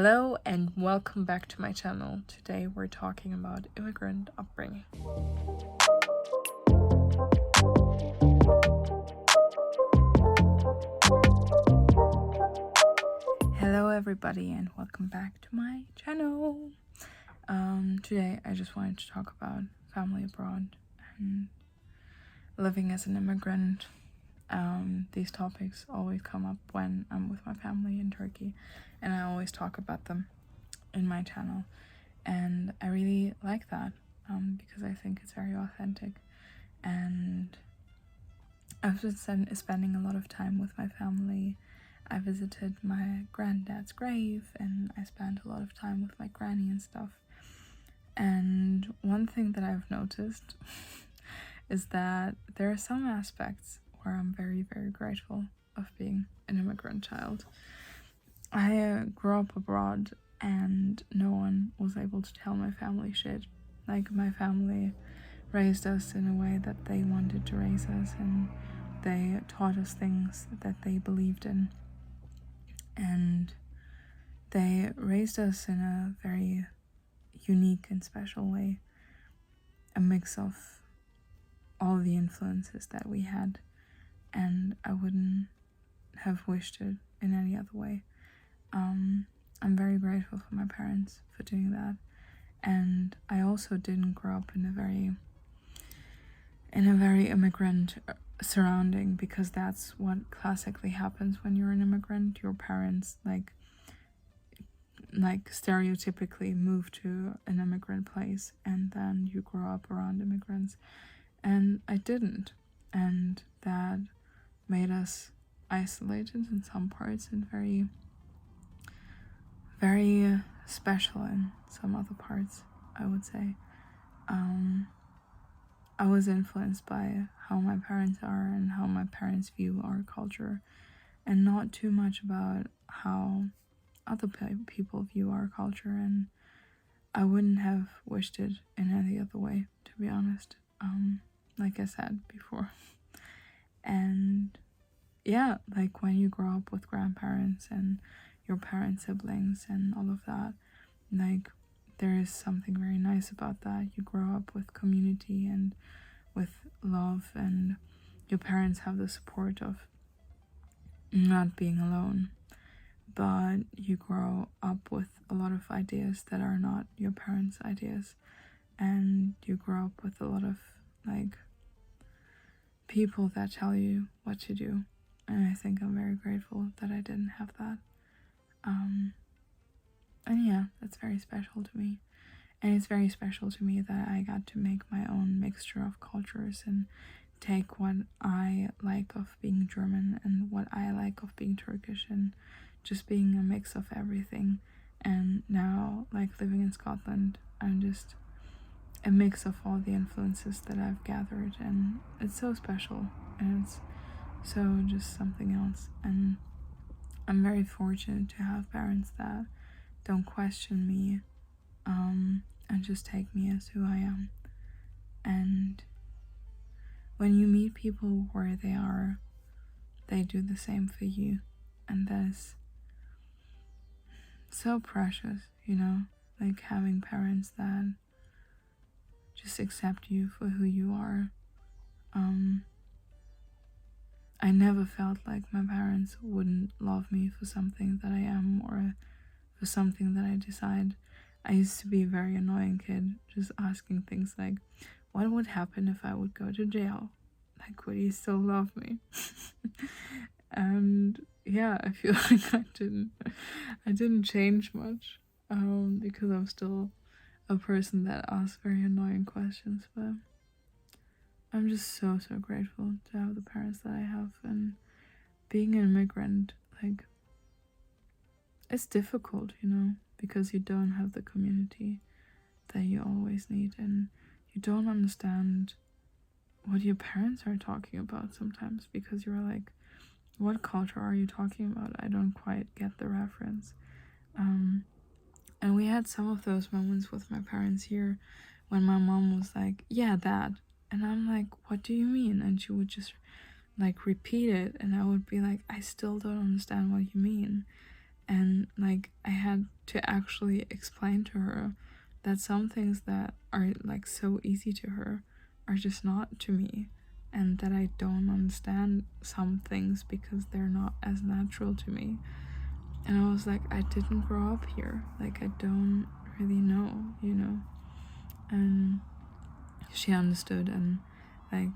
Hello and welcome back to my channel. Today we're talking about immigrant upbringing. Hello everybody and welcome back to my channel. Today I just wanted to talk about family abroad and living as an immigrant. These topics always come up when I'm with my family in Turkey, and I always talk about them in my channel, and I really like that because I think it's very authentic, and I've been spending a lot of time with my family. I visited my granddad's grave and I spent a lot of time with my granny and stuff. And one thing that I've noticed is that there are some aspects where I'm very, very grateful of being an immigrant child. I grew up abroad and no one was able to tell my family shit. Like, my family raised us in a way that they wanted to raise us, and they taught us things that they believed in. And they raised us in a very unique and special way, a mix of all the influences that we had, and I wouldn't have wished it in any other way. I'm very grateful for my parents for doing that, and I also didn't grow up in a very immigrant surrounding, because that's what classically happens when you're an immigrant. Your parents like stereotypically move to an immigrant place, and then you grow up around immigrants, and I didn't, and that made us isolated in some parts and very, very special in some other parts, I would say. I was influenced by how my parents are and how my parents view our culture, and not too much about how other people view our culture, and I wouldn't have wished it in any other way, to be honest, like I said before. And yeah, like when you grow up with grandparents and your parents' siblings and all of that, like there is something very nice about that. You grow up with community and with love, and your parents have the support of not being alone, but you grow up with a lot of ideas that are not your parents' ideas, and you grow up with a lot of like people that tell you what to do, and I think I'm very grateful that I didn't have that. And yeah, that's very special to me. And it's very special to me that I got to make my own mixture of cultures and take what I like of being German and what I like of being Turkish, and just being a mix of everything. And now, like living in Scotland, I'm just a mix of all the influences that I've gathered, and it's so special, and it's so just something else. And I'm very fortunate to have parents that don't question me, and just take me as who I am. And when you meet people where they are, they do the same for you, and that is so precious, you know, like having parents that just accept you for who you are. I never felt like my parents wouldn't love me for something that I am, or for something that I decide. I used to be a very annoying kid, just asking things like, what would happen if I would go to jail? Like, would he still love me? And yeah, I feel like I didn't change much, because I'm still a person that asks very annoying questions, but I'm just so grateful to have the parents that I have. And being an immigrant, like, it's difficult, you know, because you don't have the community that you always need, and you don't understand what your parents are talking about sometimes, because you're like, what culture are you talking about? I don't quite get the reference. And we had some of those moments with my parents here when my mom was like, yeah, that. And I'm like, what do you mean? And she would just like repeat it, and I would be like, I still don't understand what you mean. And like I had to actually explain to her that some things that are like so easy to her are just not to me, and that I don't understand some things because they're not as natural to me. And I was like, I didn't grow up here, like I don't really know, you know. And she understood, and like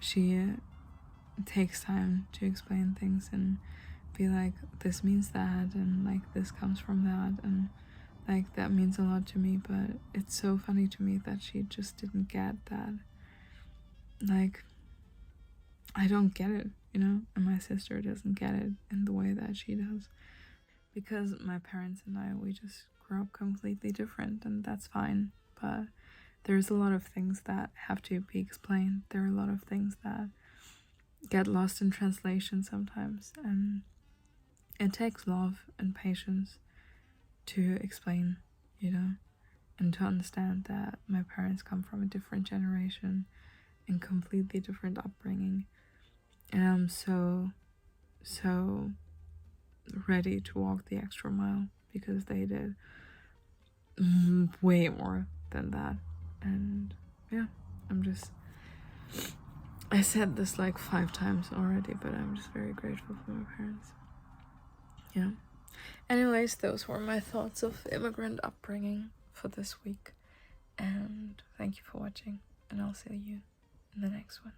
she takes time to explain things and be like, this means that, and like this comes from that, and like that means a lot to me. But it's so funny to me that she just didn't get that. Like, I don't get it, you know, and my sister doesn't get it in the way that she does, because my parents and I, we just grew up completely different, and that's fine. But there's a lot of things that have to be explained. There are a lot of things that get lost in translation sometimes, and it takes love and patience to explain, you know, and to understand that my parents come from a different generation and completely different upbringing. And I'm so ready to walk the extra mile, because they did way more than that. And yeah, I said this like 5 times already, but I'm just very grateful for my parents. Yeah. Anyways, those were my thoughts of immigrant upbringing for this week. And thank you for watching, and I'll see you in the next one.